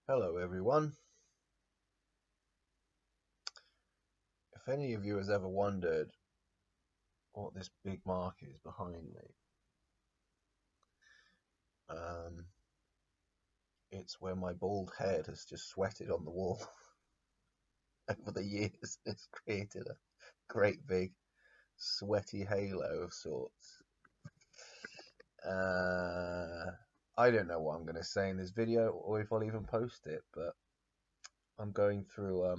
Hello everyone. If any of you has ever wondered what this big mark is behind me, um, it's where my bald head has just sweated on the wall over the years. It's created a great big sweaty halo of sorts. Uh, I don't know what I'm going to say in this video or if I'll even post it, but I'm going through a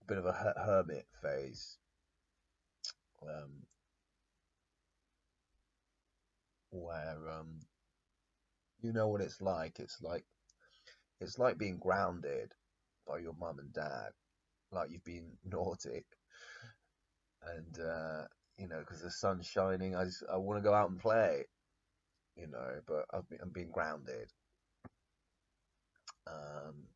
bit of a hermit phase, um, where you know what it's like. It's like being grounded by your mum and dad, like you've been naughty, and because the sun's shining, I want to go out and play, but I'm being grounded, um,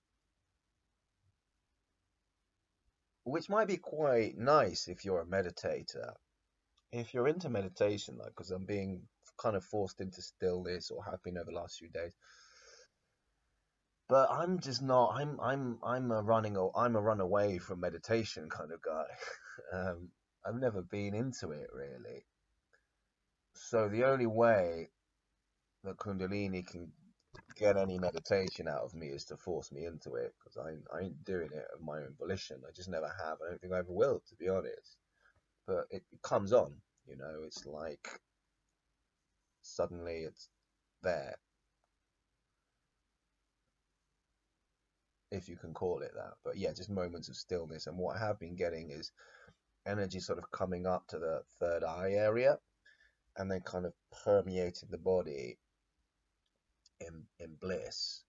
which might be quite nice if you're a meditator. If you're into meditation, like, because I'm being kind of forced into stillness or have been over the last few days, but I'm just not. I'm a runaway from meditation kind of guy. I've never been into it really. So the only way that Kundalini can get any meditation out of me is to force me into it, because I ain't doing it of my own volition. I just never have. I don't think I ever will, to be honest. But it comes on, it's like suddenly it's there, if you can call it that. But yeah, just moments of stillness. And what I have been getting is energy sort of coming up to the third eye area and then kind of permeating the body in bliss.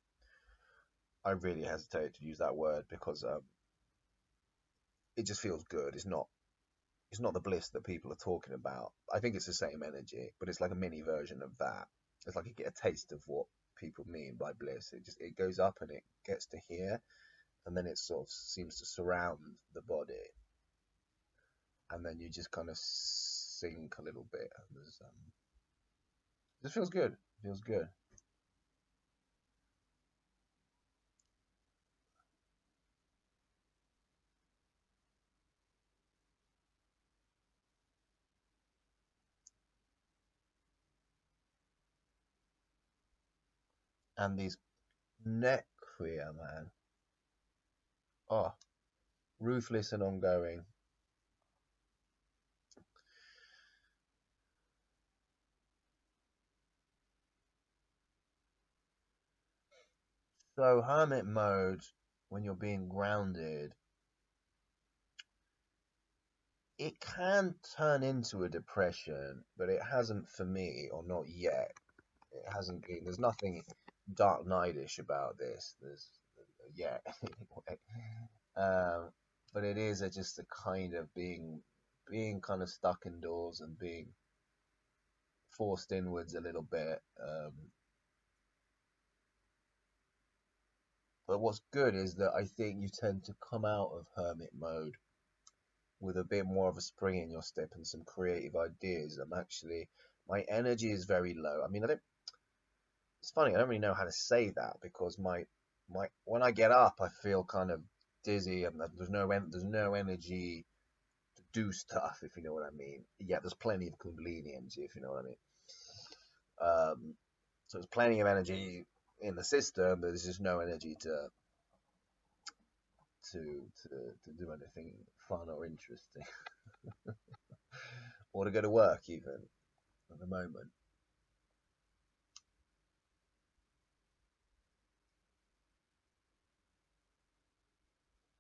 I really hesitate to use that word because it just feels good. It's not the bliss that people are talking about. I think it's the same energy, but it's like a mini version of that. It's like you get a taste of what people mean by bliss. It goes up and it gets to here, and then it sort of seems to surround the body, and then you just kind of sink a little bit. And it just feels good. It feels good. And these neck queer, man. Oh, ruthless and ongoing. So hermit mode, when you're being grounded, it can turn into a depression, but it hasn't for me, or not yet. It hasn't been. There's nothing Dark Knightish about this. There's yet, anyway. But it is just a kind of being kind of stuck indoors and being forced inwards a little bit. But what's good is that I think you tend to come out of hermit mode with a bit more of a spring in your step and some creative ideas. My energy is very low. I mean, it's funny, I don't really know how to say that because my when I get up, I feel kind of dizzy and there's no energy to do stuff, if you know what I mean. Yeah, there's plenty of Kundalini energy, if you know what I mean. So there's plenty of energy in the system, but there's just no energy to to do anything fun or interesting or to go to work even at the moment.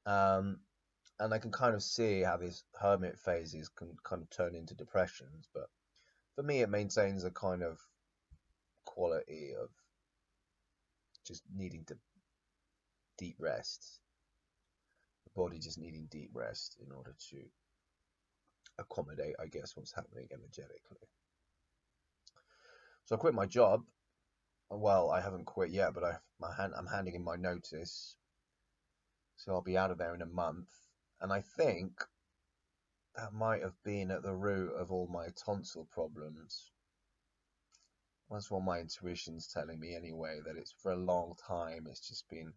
Um, and I can kind of see how these hermit phases can kind of turn into depressions, but for me, it maintains a kind of quality of just needing to deep rest, the body just needing deep rest in order to accommodate, I guess, what's happening energetically. So I quit my job. Well, I haven't quit yet, but I'm handing in my notice, so I'll be out of there in a month. And I think that might have been at the root of all my tonsil problems. That's what my intuition's telling me anyway, that it's for a long time, it's just been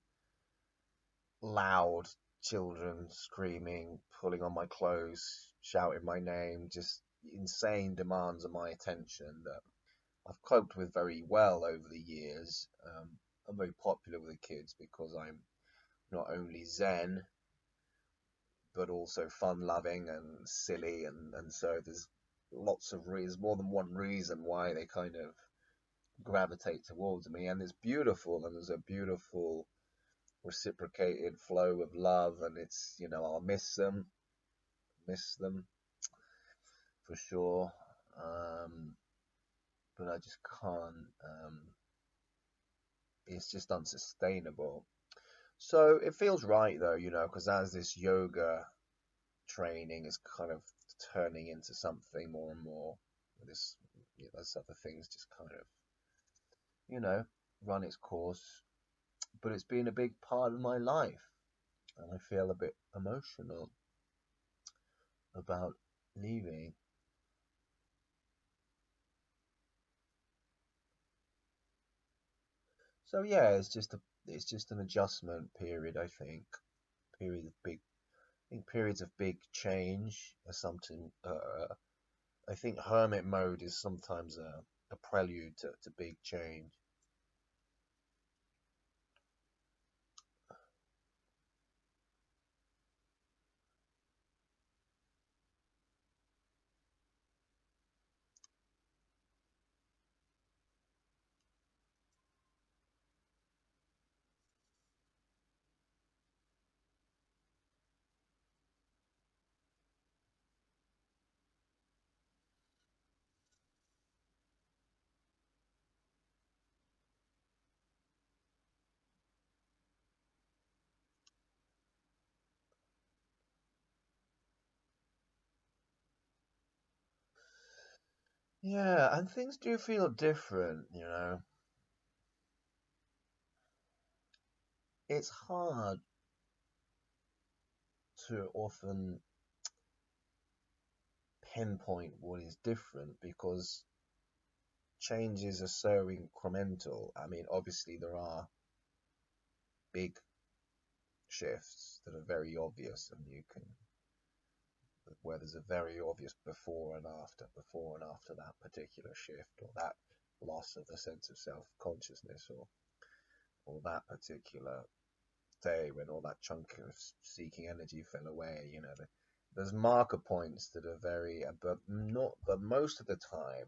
loud children screaming, pulling on my clothes, shouting my name, just insane demands of my attention that I've coped with very well over the years. I'm very popular with the kids because I'm not only zen, but also fun loving and silly. And so there's lots of reasons, more than one reason why they kind of gravitate towards me. And it's beautiful, and there's a beautiful reciprocated flow of love. And it's, I'll miss them for sure. Um, but I just can't, it's just unsustainable. So it feels right though, because as this yoga training is kind of turning into something more and more, this, those other things just kind of, you know, run its course. But it's been a big part of my life, and I feel a bit emotional about leaving. So yeah, it's just an adjustment period, I think. Period of big, I think periods of big change are something. I think hermit mode is sometimes a prelude to big change. Yeah, and things do feel different. It's hard to often pinpoint what is different because changes are so incremental. I mean, obviously there are big shifts that are very obvious, and you can where there's a very obvious before and after that particular shift, or that loss of the sense of self-consciousness, or that particular day when all that chunk of seeking energy fell away. There's marker points that are very, but most of the time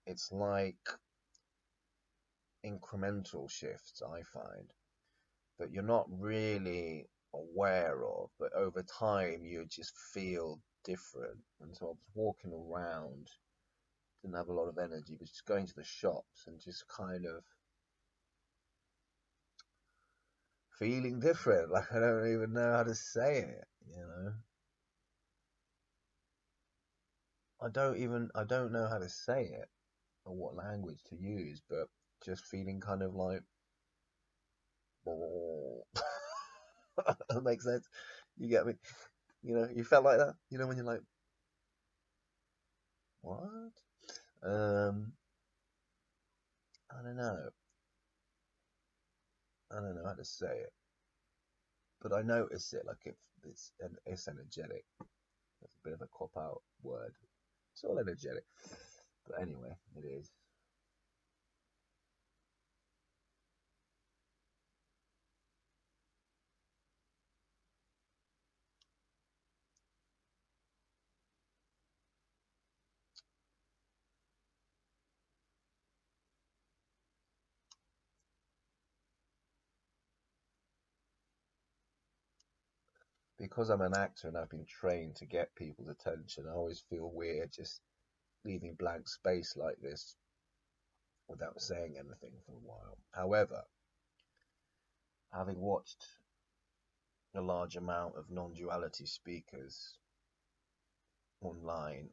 it's like incremental shifts, I find, that you're not really aware of, but over time you just feel different. And so I was walking around, didn't have a lot of energy, but just going to the shops and just kind of feeling different. Like I don't even know how to say it. I don't know how to say it or what language to use, but just feeling kind of like, oh. That makes sense. You get me? You felt like that? When you're like, what? Um, I don't know. I don't know how to say it, but I notice it. Like it's energetic. That's a bit of a cop out word. It's all energetic, but anyway, it is. Because I'm an actor and I've been trained to get people's attention, I always feel weird just leaving blank space like this without saying anything for a while. However, having watched a large amount of non-duality speakers online,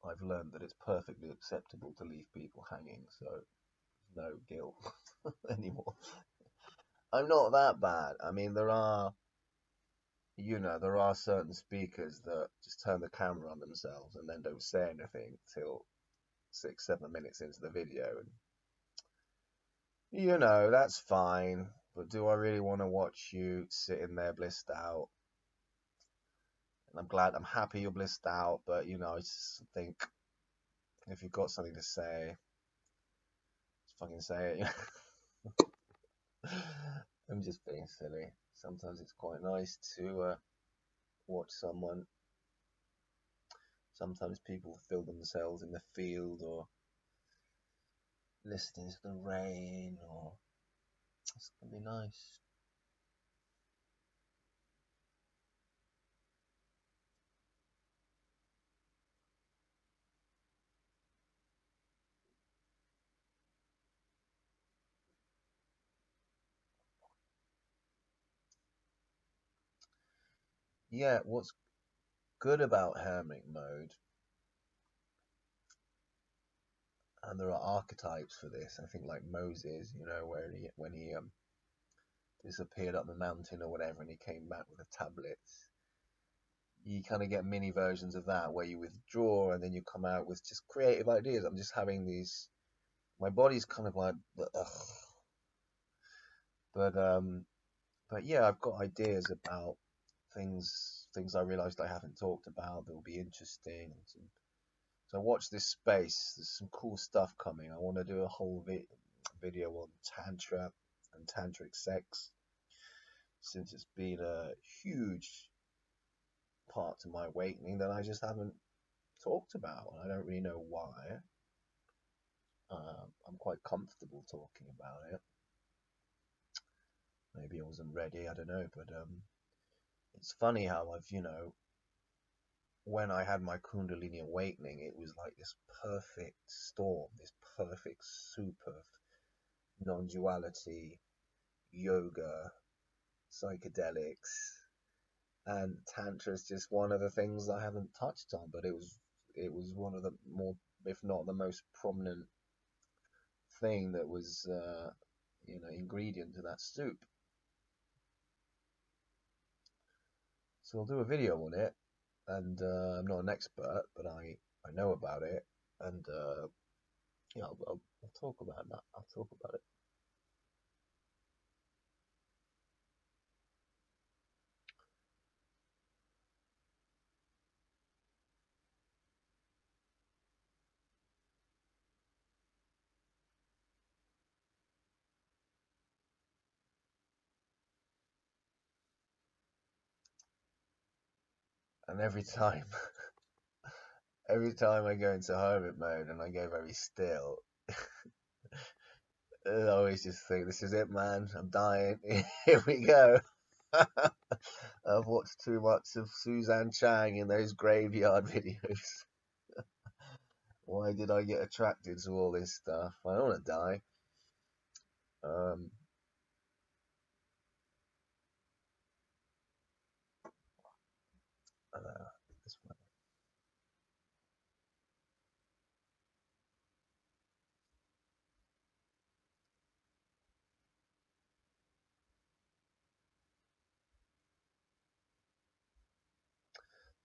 I've learned that it's perfectly acceptable to leave people hanging, so no guilt anymore. I'm not that bad. I mean, there are certain speakers that just turn the camera on themselves and then don't say anything till 6, 7 minutes into the video, and you know that's fine. But do I really want to watch you sitting there blissed out? And I'm happy you're blissed out, but you know, I just think if you've got something to say, just fucking say it. I'm just being silly. Sometimes it's quite nice to watch someone. Sometimes people feel themselves in the field or listening to the rain, or it's gonna be nice. Yeah, what's good about Hermit Mode, and there are archetypes for this. I think like Moses, you know, where when he disappeared up the mountain or whatever, and he came back with the tablets. You kind of get mini versions of that where you withdraw and then you come out with just creative ideas. I'm just having these. My body's kind of like, ugh. but um, but yeah, I've got ideas about things I realised I haven't talked about that will be interesting. So watch this space. There's some cool stuff coming. I want to do a whole video on tantra and tantric sex, since it's been a huge part to my awakening that I just haven't talked about, and I don't really know why. I'm quite comfortable talking about it. Maybe I wasn't ready. I don't know, but it's funny how when I had my Kundalini awakening, it was like this perfect storm, this perfect soup of non-duality, yoga, psychedelics, and tantra is just one of the things I haven't touched on, but it was one of the more, if not the most prominent thing that was ingredient to that soup. So I'll do a video on it, and I'm not an expert, but I know about it, and yeah, I'll talk about that. I'll talk about it. And every time I go into hermit mode and I go very still, I always just think, this is it, man. I'm dying. Here we go. I've watched too much of Suzanne Chang in those graveyard videos. Why did I get attracted to all this stuff? I don't want to die. Um, it's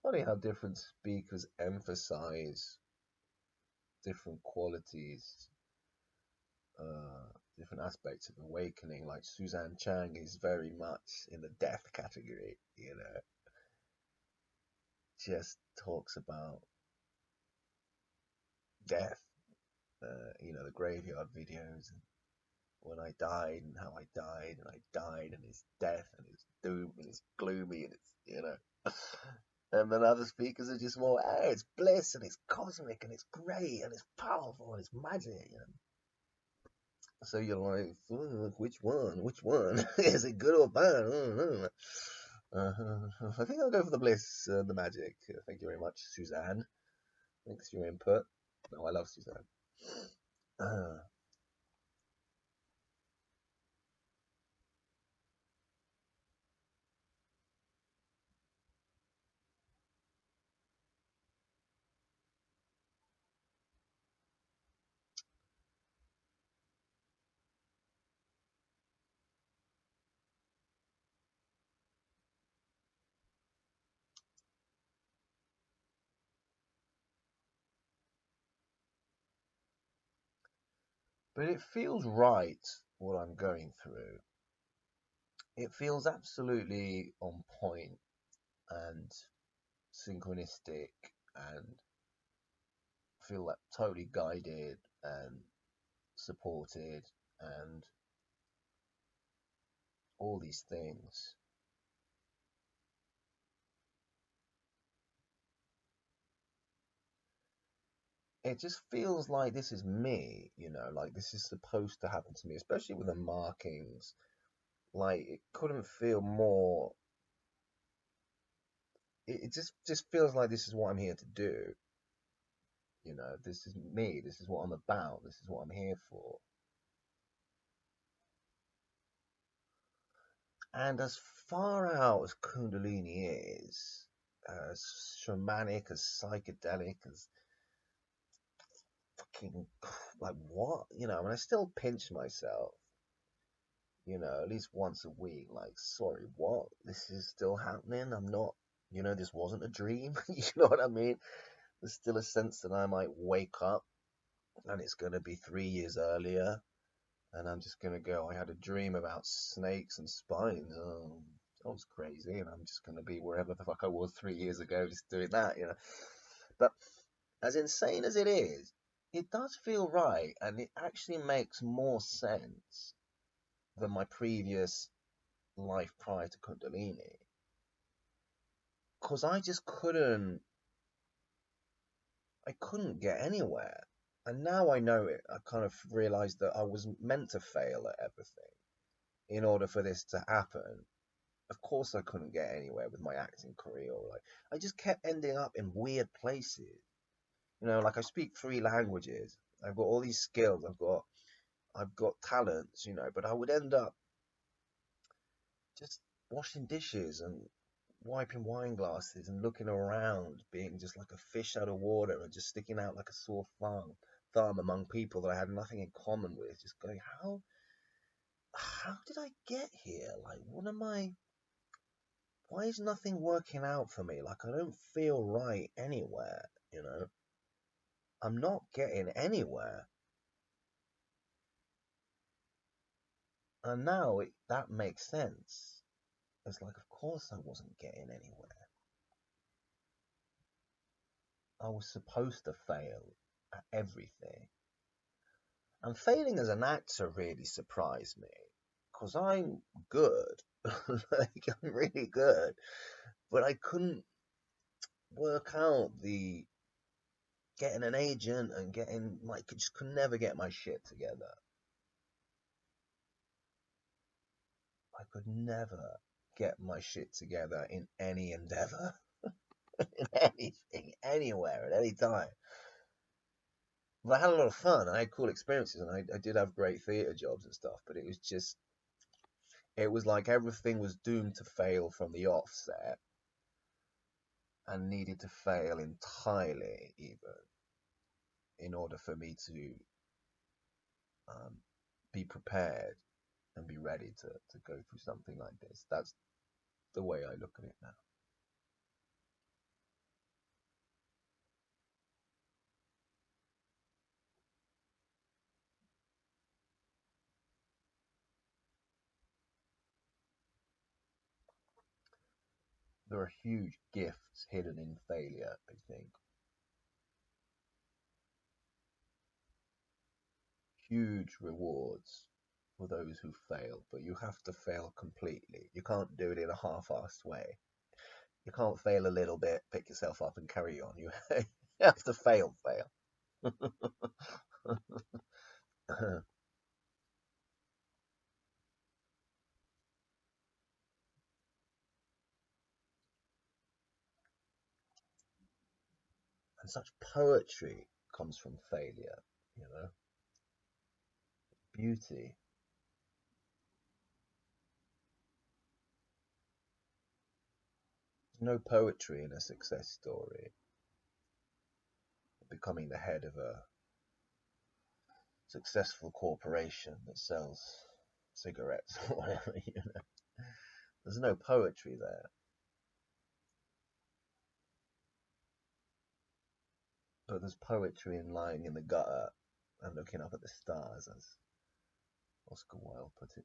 funny how different speakers emphasize different qualities, uh, different aspects of awakening. Like Suzanne Chang is very much in the death category, just talks about death, the graveyard videos, and when I died and how I died, and I died, and it's death, and it's doom, and it's gloomy, and it's. And then other speakers are just more, oh, it's bliss, and it's cosmic, and it's great, and it's powerful, and it's magic. So you're like, which one? Which one? Is it good or bad? I think I'll go for the bliss, the magic. Thank you very much, Suzanne. Thanks for your input. No, I love Suzanne. Uh, But it feels right what I'm going through. It feels absolutely on point and synchronistic and feel like totally guided and supported and all these things. It just feels like this is me, like this is supposed to happen to me, especially with the markings. Like it couldn't feel more. It just feels like this is what I'm here to do. This is me. This is what I'm about. This is what I'm here for. And as far out as Kundalini is, as shamanic, as psychedelic, as fucking like what? I mean, I still pinch myself, at least once a week. Like, sorry, what? This is still happening? I'm not, this wasn't a dream. You know what I mean? There's still a sense that I might wake up and it's going to be 3 years earlier. And I'm just going to go, I had a dream about snakes and spines. Oh, that was crazy. And I'm just going to be wherever the fuck I was 3 years ago, just doing that. But as insane as it is, it does feel right. And it actually makes more sense than my previous life prior to Kundalini. Because I couldn't get anywhere. And now I know it. I kind of realized that I was meant to fail at everything in order for this to happen. Of course I couldn't get anywhere with my acting career. Like I just kept ending up in weird places. Like I speak 3 languages. I've got all these skills. I've got talents, but I would end up just washing dishes and wiping wine glasses and looking around, being just like a fish out of water and just sticking out like a sore thumb among people that I had nothing in common with. Just going, how did I get here? Like, why is nothing working out for me? Like, I don't feel right anywhere. I'm not getting anywhere. And now that makes sense. It's like, of course I wasn't getting anywhere. I was supposed to fail at everything. And failing as an actor really surprised me. Because I'm good. Like, I'm really good. But I couldn't work out the getting an agent and getting, like, just could never get my shit together. I could never get my shit together in any endeavor, in anything, anywhere, at any time. But I had a lot of fun. I had cool experiences, and I did have great theatre jobs and stuff. But it was like everything was doomed to fail from the offset, and needed to fail entirely, even in order for me to um, be prepared and be ready to go through something like this. That's the way I look at it now. There are huge gifts hidden in failure, I think. Huge rewards for those who fail, but you have to fail completely. You can't do it in a half-assed way. You can't fail a little bit, pick yourself up, and carry on. You have to fail. And such poetry comes from failure, you know, beauty. There's no poetry in a success story. Becoming the head of a successful corporation that sells cigarettes or whatever. There's no poetry there, but there's poetry in lying in the gutter and looking up at the stars, as Oscar Wilde put it.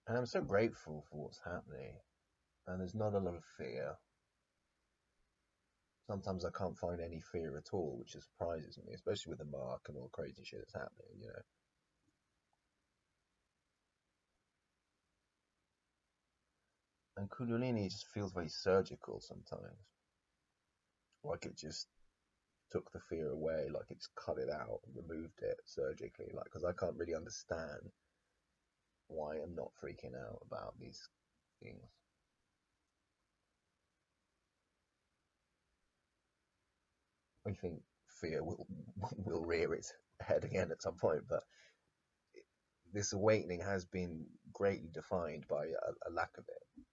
And I'm so grateful for what's happening, and there's not a lot of fear. Sometimes I can't find any fear at all, which surprises me, especially with the mark and all the crazy shit that's happening. And Kundalini just feels very surgical sometimes, like it just took the fear away, like it's cut it out and removed it surgically, like because I can't really understand why I'm not freaking out about these things. I think fear will will rear its head again at some point, but this awakening has been greatly defined by a lack of it.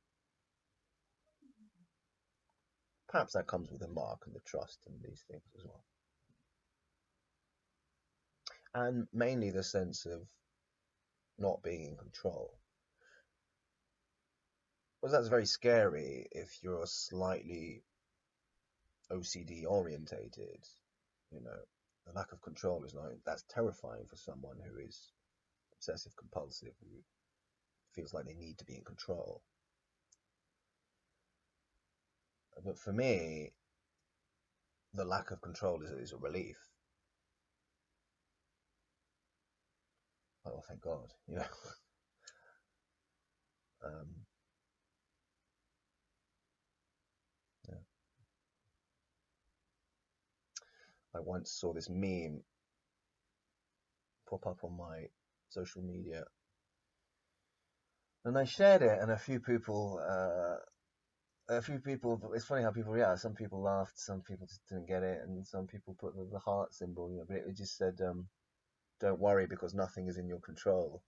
Perhaps that comes with the mark and the trust and these things as well, and mainly the sense of not being in control. Well, that's very scary if you're slightly OCD orientated. You know, the lack of control is like that's terrifying for someone who is obsessive compulsive, who feels like they need to be in control. But for me, the lack of control is a relief. Oh, thank God, um, yeah. I once saw this meme pop up on my social media, and I shared it, and a few people. It's funny how people react. Some people laughed, some people just didn't get it, and some people put the heart symbol. But it just said, "Don't worry because nothing is in your control,"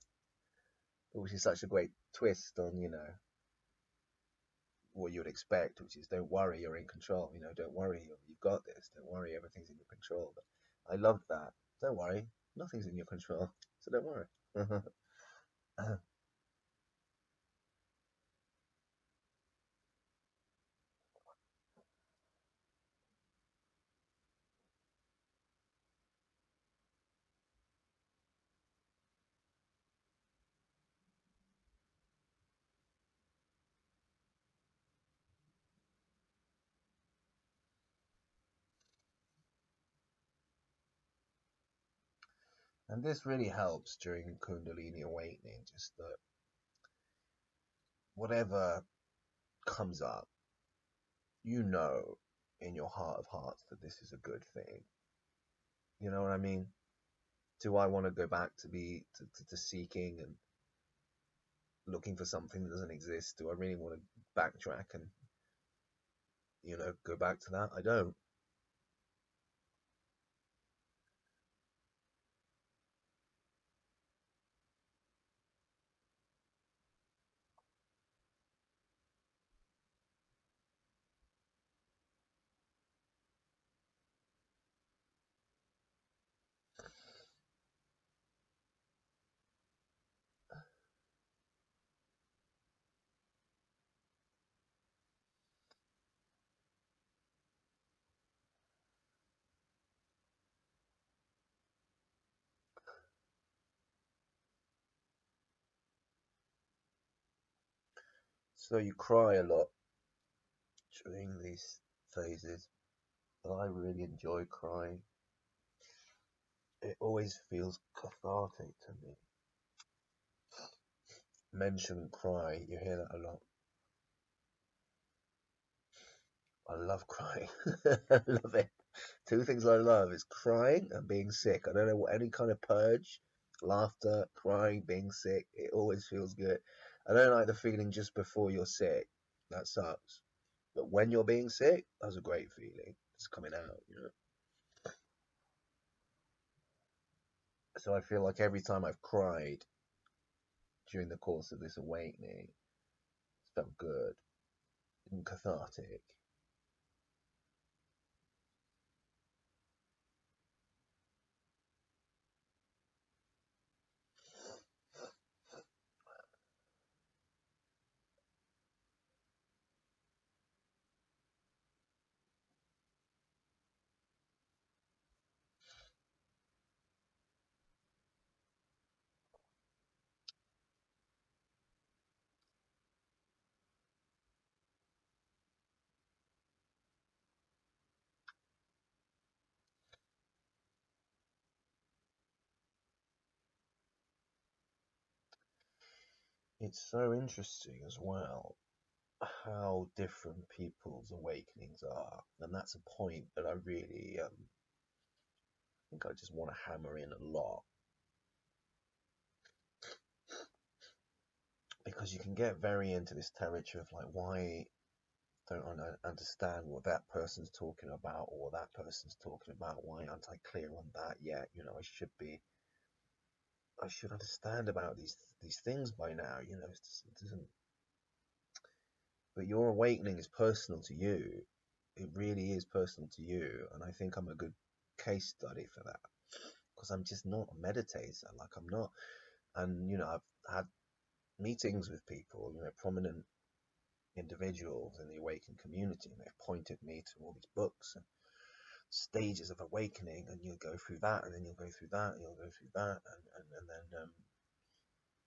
which is such a great twist on what you would expect, which is don't worry, you're in control. Don't worry, you've got this. Don't worry, everything's in your control. But I loved that. Don't worry, nothing's in your control, so don't worry. And this really helps during Kundalini awakening, just that whatever comes up, you know in your heart of hearts that this is a good thing. You know what I mean? Do I want to go back to to seeking and looking for something that doesn't exist? Do I really want to backtrack and go back to that? I don't. So you cry a lot during these phases. But I really enjoy crying. It always feels cathartic to me. Men shouldn't cry. You hear that a lot. I love crying. I love it. Two things I love is crying and being sick. I don't know what any kind of purge, laughter, crying, being sick. It always feels good. I don't like the feeling just before you're sick. That sucks. But when you're being sick, that's a great feeling. It's coming out, you know. So I feel like every time I've cried during the course of this awakening, it felt good and cathartic. It's so interesting as well how different people's awakenings are, and that's a point that I really think I just want to hammer in a lot because you can get very into this territory of like, why don't I understand what that person's talking about or what that person's talking about? Why aren't I clear on that yet? You know, I should understand about these things by now. You know, it doesn't. But your awakening is personal to you. It really is personal to you, and I think I'm a good case study for that because I'm just not a meditator. Like I'm not, and you know, I've had meetings with people, you know, prominent individuals in the awakened community, and they've pointed me to all these books and stages of awakening, and you'll go through that, and then you'll go through that, and you'll go through that, and then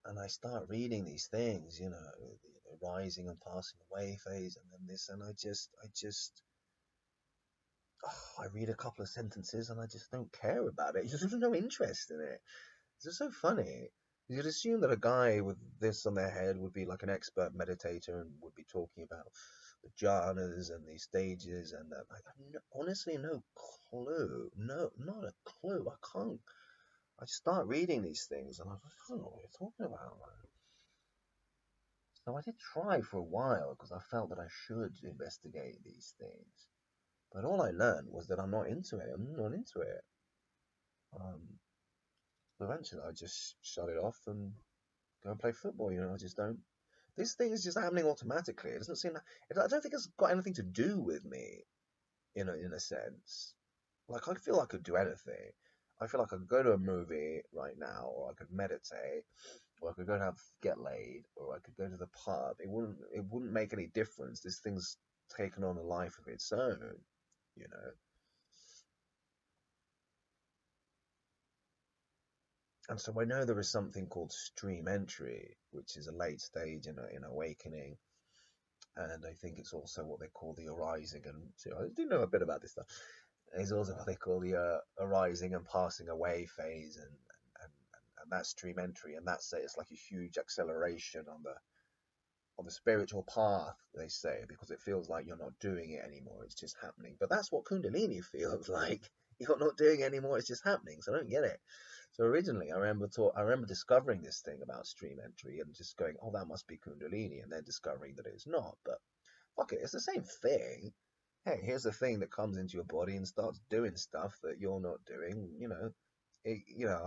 and I start reading these things, you know, the rising and passing away phase, and then this, and I read a couple of sentences and I just don't care about it. There's no interest in it. It's just so funny. You'd assume that a guy with this on their head would be like an expert meditator and would be talking about the jhanas and these stages and that. Like, honestly, no clue. No, not a clue. I can't. I start reading these things and I don't know what you're talking about. So I did try for a while because I felt that I should investigate these things. But all I learned was that I'm not into it. I'm not into it. Um, Eventually, I just shut it off and go and play football. You know, I just don't. This thing is just happening automatically. It doesn't seem. I don't think it's got anything to do with me. In a sense, like I feel I could do anything. I feel like I could go to a movie right now, or I could meditate, or I could go and get laid, or I could go to the pub. It wouldn't make any difference. This thing's taken on a life of its own. You know. And so I know there is something called stream entry, which is a late stage in awakening. And I think it's also what they call the arising. And so I do know a bit about this stuff. It's also what they call the arising and passing away phase, and that's stream entry, and that's it's like a huge acceleration on the spiritual path, they say, because it feels like you're not doing it anymore. It's just happening. But that's what Kundalini feels like. You're not doing it anymore. It's just happening. So I don't get it. So originally, I remember discovering this thing about stream entry and just going, "Oh, that must be Kundalini," and then discovering that it's not. But fuck it, it's the same thing. Hey, here's the thing that comes into your body and starts doing stuff that you're not doing. Am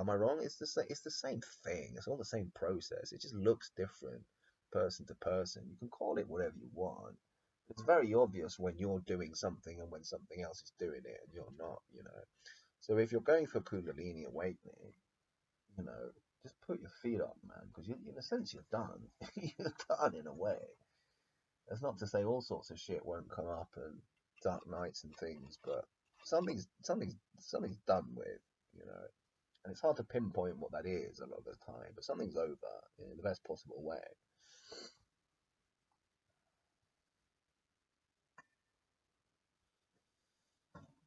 I wrong? It's the same thing. It's all the same process. It just looks different person to person. You can call it whatever you want. It's very obvious when you're doing something and when something else is doing it and you're not, you know. So if you're going for Kundalini awakening, you know, just put your feet up, man, because in a sense you're done. You're done in a way. That's not to say all sorts of shit won't come up and dark nights and things, but something's done with, you know. And it's hard to pinpoint what that is a lot of the time, but something's over in the best possible way.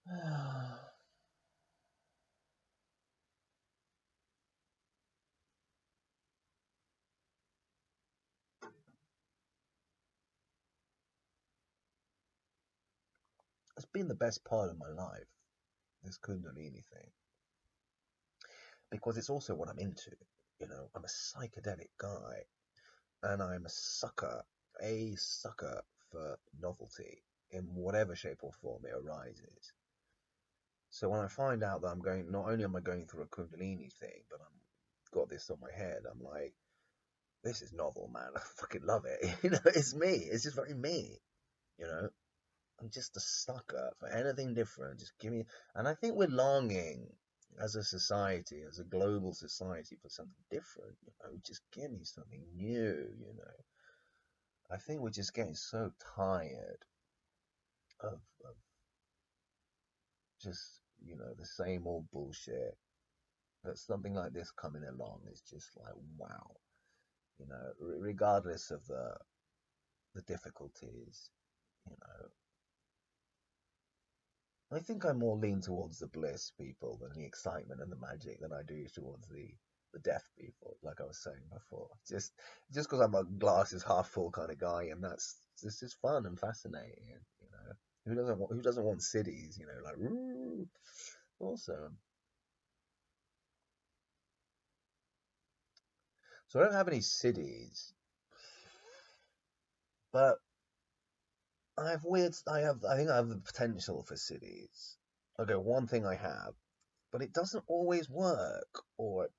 It's been the best part of my life, this Kundalini thing, because it's also what I'm into. You know, I'm a psychedelic guy, and I'm a sucker for novelty in whatever shape or form it arises. So when I find out that I'm going, not only am I going through a Kundalini thing, but I'm got this on my head, I'm like, this is novel, man. I fucking love it. You know, it's me. It's just very me. You know, I'm just a sucker for anything different. Just give me, and I think we're longing as a society, as a global society, for something different. You know, just give me something new. You know, I think we're just getting so tired of just, you know, the same old bullshit. That something like this coming along is just like wow. You know, regardless of the difficulties. You know, I think I more lean towards the bliss people than the excitement and the magic than I do towards the death people. Like I was saying before, just because I'm a glass is half full kind of guy, and that's this is fun and fascinating. And, you know, who doesn't want cities? You know, like woo, awesome. So I don't have any cities, but I have weird. I think I have the potential for cities. Okay, one thing I have, but it doesn't always work. Or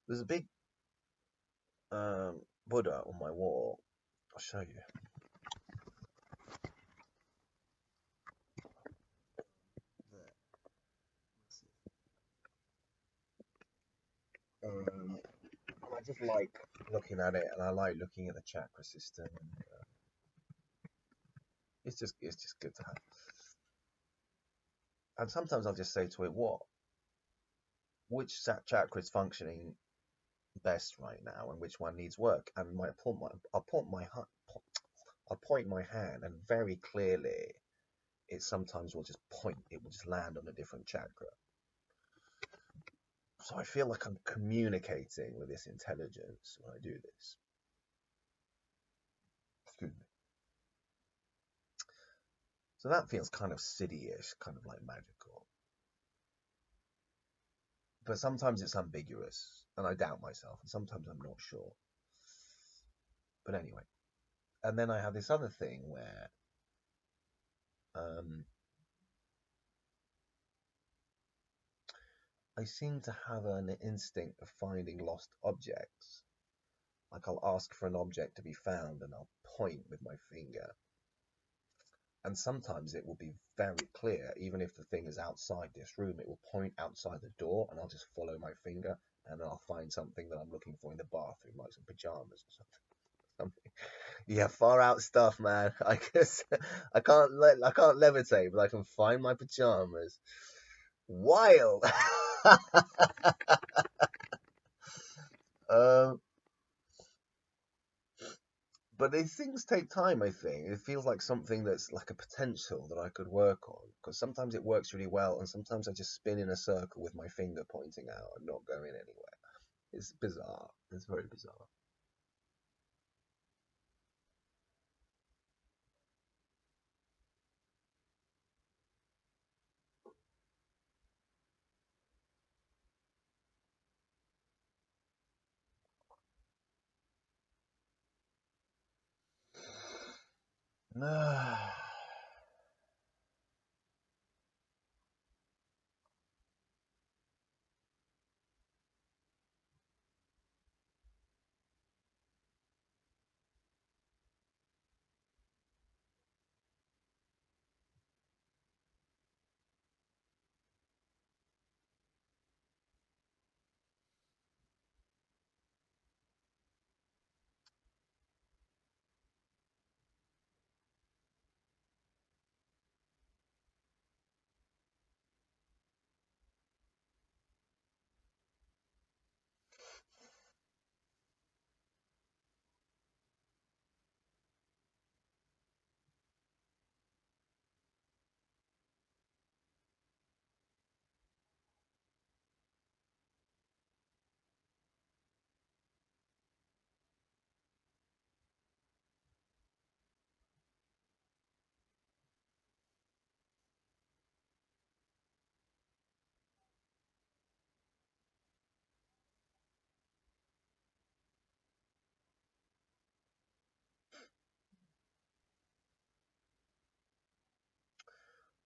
there's a big Buddha on my wall. I'll show you. Um, I just like looking at it, and I like looking at the chakra system, and it's just good to have. And sometimes I'll just say to it, "What? Which chakra is functioning best right now, and which one needs work?" And I'll point my hand, and very clearly, it sometimes will just point. It will just land on a different chakra. So I feel like I'm communicating with this intelligence when I do this. Excuse me. So that feels kind of city-ish, kind of like magical. But sometimes it's ambiguous, and I doubt myself, and sometimes I'm not sure. But anyway, and then I have this other thing where um, I seem to have an instinct of finding lost objects. Like I'll ask for an object to be found, and I'll point with my finger. And sometimes it will be very clear, even if the thing is outside this room, it will point outside the door, and I'll just follow my finger, and I'll find something that I'm looking for in the bathroom, like some pajamas or something. Yeah, far out stuff, man. I guess I can't levitate, but I can find my pajamas. Wild. um, but these things take time. I think it feels like something that's like a potential that I could work on. Because sometimes it works really well, and sometimes I just spin in a circle with my finger pointing out and not going anywhere. It's bizarre. It's very bizarre.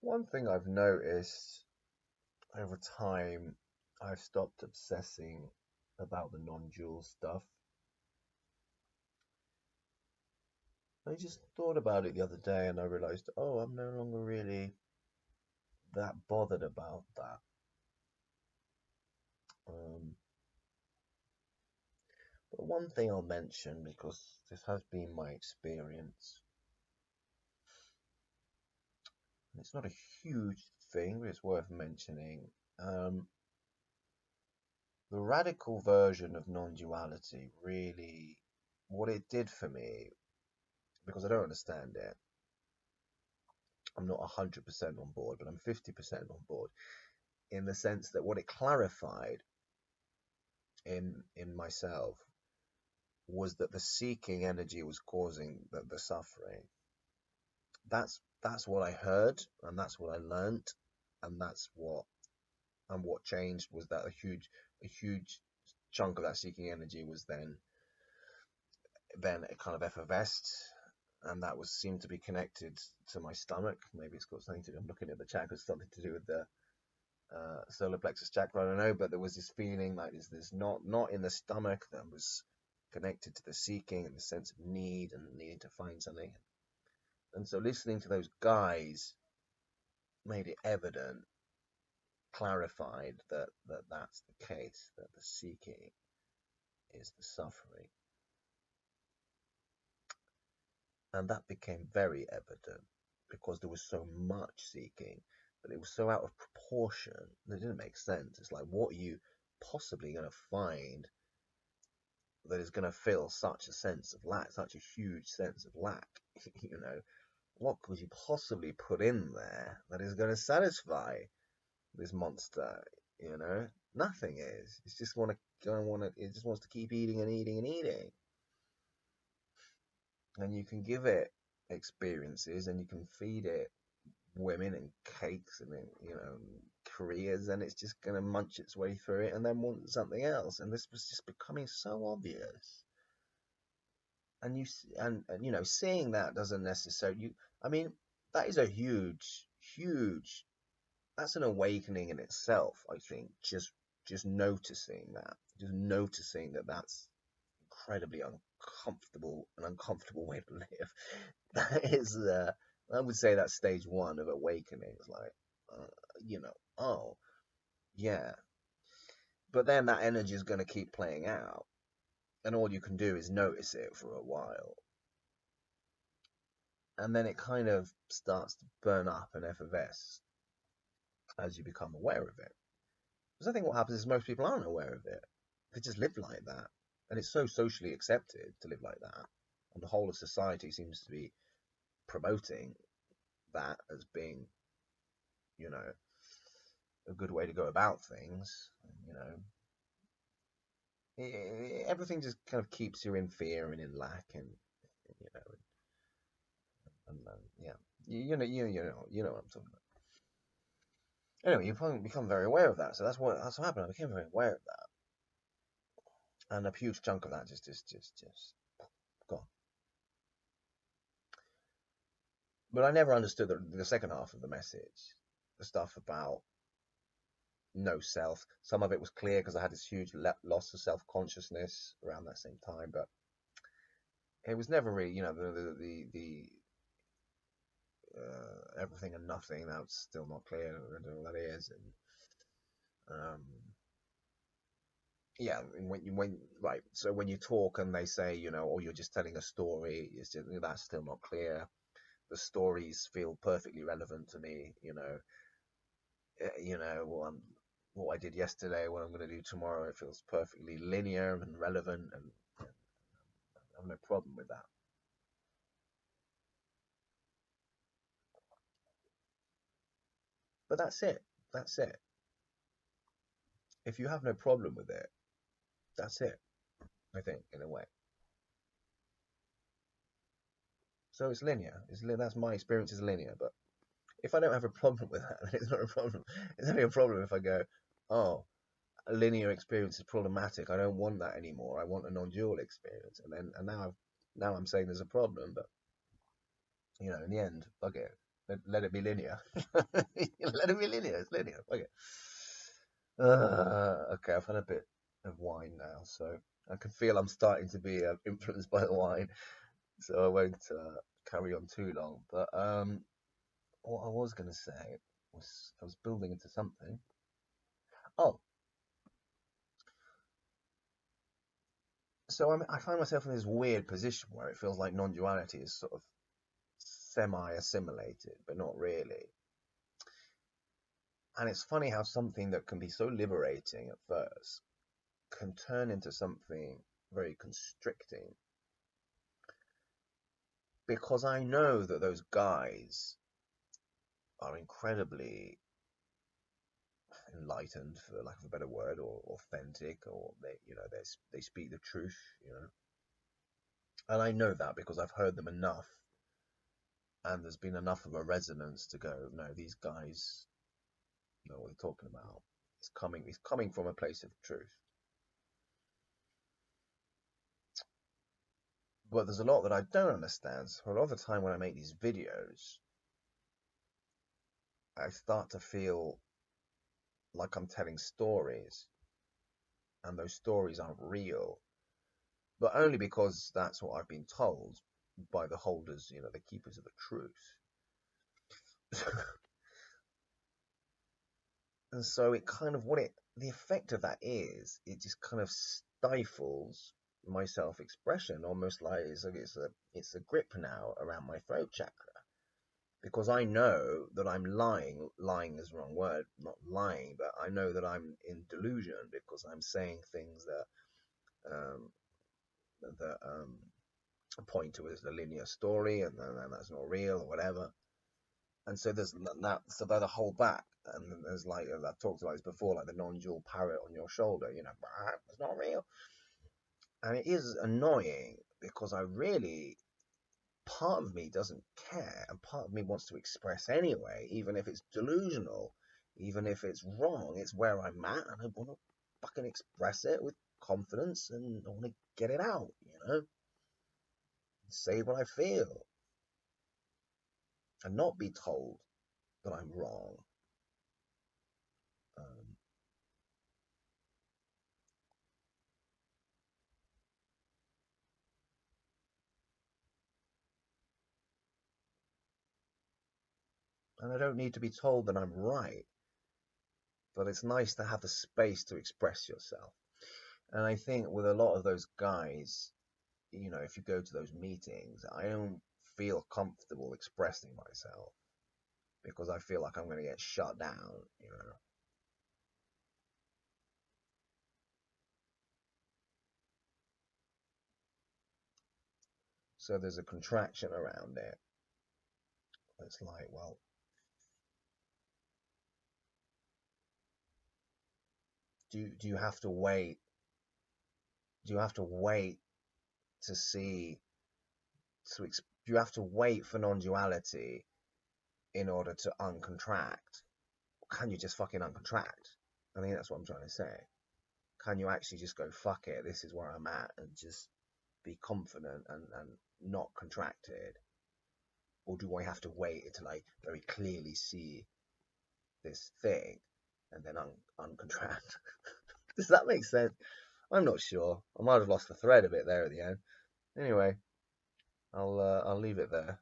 One thing I've noticed over time, I've stopped obsessing about the non-dual stuff. I just thought about it the other day and I realized, oh, I'm no longer really that bothered about that. Um, but one thing I'll mention, because this has been my experience, and it's not a huge thing, but it's worth mentioning. Um, the radical version of non-duality really, what it did for me, because I don't understand it, I'm not 100% on board, but I'm 50% on board in the sense that what it clarified in myself was that the seeking energy was causing the suffering. That's what I heard, and that's what I learned, and what changed was that a huge chunk of that seeking energy was then it kind of effervesced, and that was seemed to be connected to my stomach. Maybe it's got something to do. I'm looking at the chakras, something to do with the solar plexus chakra. I don't know, but there was this feeling like this not in the stomach that was connected to the seeking and the sense of need and needing to find something. And so listening to those guys made it evident, clarified that that's the case, that the seeking is the suffering. And that became very evident because there was so much seeking, but it was so out of proportion that it didn't make sense. It's like, what are you possibly going to find that is going to fill such a sense of lack, such a huge sense of lack? You know, what could you possibly put in there that is going to satisfy this monster? You know, nothing is. It's just it just wants to keep eating and eating and eating. And you can give it experiences and you can feed it women and cakes and careers, and it's just going to munch its way through it and then want something else. And this was just becoming so obvious. And seeing that doesn't necessarily I mean, that is a huge, that's an awakening in itself, I think. Just noticing that, that's incredibly uncomfortable way to live. That is, I would say that's stage one of awakening. It's like, oh, yeah. But then that energy is going to keep playing out, and all you can do is notice it for a while, and then it kind of starts to burn up and effervesce as you become aware of it. Because I think what happens is most people aren't aware of it. They just live like that, and it's so socially accepted to live like that, and the whole of society seems to be promoting that as being, you know, a good way to go about things. You know, everything just kind of keeps you in fear and in lack, and you know, and yeah, you know what I'm talking about. Anyway, you probably become very aware of that. So that's what happened. I became very aware of that, and a huge chunk of that just gone. But I never understood the second half of the message, the stuff about no self. Some of it was clear because I had this huge loss of self consciousness around that same time, but it was never really, the everything and nothing. That's still not clear what that is, and yeah, when right. So when you talk and they say, or you're just telling a story, that's still not clear. The stories feel perfectly relevant to me, what I did yesterday, what I'm going to do tomorrow. It feels perfectly linear and relevant, and I have no problem with that. But that's it. That's it. If you have no problem with it, that's it. I think, in a way. So it's linear. That's my experience is linear. But if I don't have a problem with that, then it's not a problem. It's only a problem if I go, oh, a linear experience is problematic. I don't want that anymore. I want a non-dual experience. And now I'm saying there's a problem, but in the end, bug it. Let it be linear. Let it be linear. It's linear. Okay. Okay, I've had a bit of wine now, so I can feel I'm starting to be influenced by the wine, so I won't carry on too long. But what I was going to say was I was building into something. Oh, so I find myself in this weird position where it feels like non-duality is sort of semi-assimilated, but not really. And it's funny how something that can be so liberating at first can turn into something very constricting. Because I know that those guys are incredibly enlightened, for lack of a better word, or authentic, or they speak the truth. And I know that because I've heard them enough, and there's been enough of a resonance to go, no, these guys know what they're talking about. It's coming from a place of truth. But there's a lot that I don't understand. So a lot of the time when I make these videos, I start to feel like I'm telling stories, and those stories aren't real, but only because that's what I've been told by the holders, the keepers of the truth. And so it kind of the effect of that is, it just kind of stifles my self-expression, almost like it's a grip now around my throat chakra, because I know that I'm lying. Lying is the wrong word, not lying, but I know that I'm in delusion because I'm saying things um, that point to as a linear story, and that's not real or whatever. And so there's that, so they hold back, and there's like I've talked about this before, like the non-dual parrot on your shoulder, it's not real, and it is annoying because I really, part of me doesn't care, and part of me wants to express anyway, even if it's delusional, even if it's wrong. It's where I'm at, and I want to fucking express it with confidence, and I want to get it out, say what I feel, and not be told that I'm wrong. Um, and I don't need to be told that I'm right, but it's nice to have the space to express yourself. And I think with a lot of those guys, if you go to those meetings, I don't feel comfortable expressing myself because I feel like I'm going to get shut down. So there's a contraction around it. It's like, well, do you have to wait? Do you have to wait to see do you have to wait for non-duality in order to uncontract? Can you just fucking uncontract? I think that's what I'm trying to say. Can you actually just go, fuck it, this is where I'm at, and just be confident and not contracted? Or do I have to wait until I very clearly see this thing and then uncontract? Does that make sense? I'm not sure. I might have lost the thread a bit there at the end. Anyway, I'll leave it there.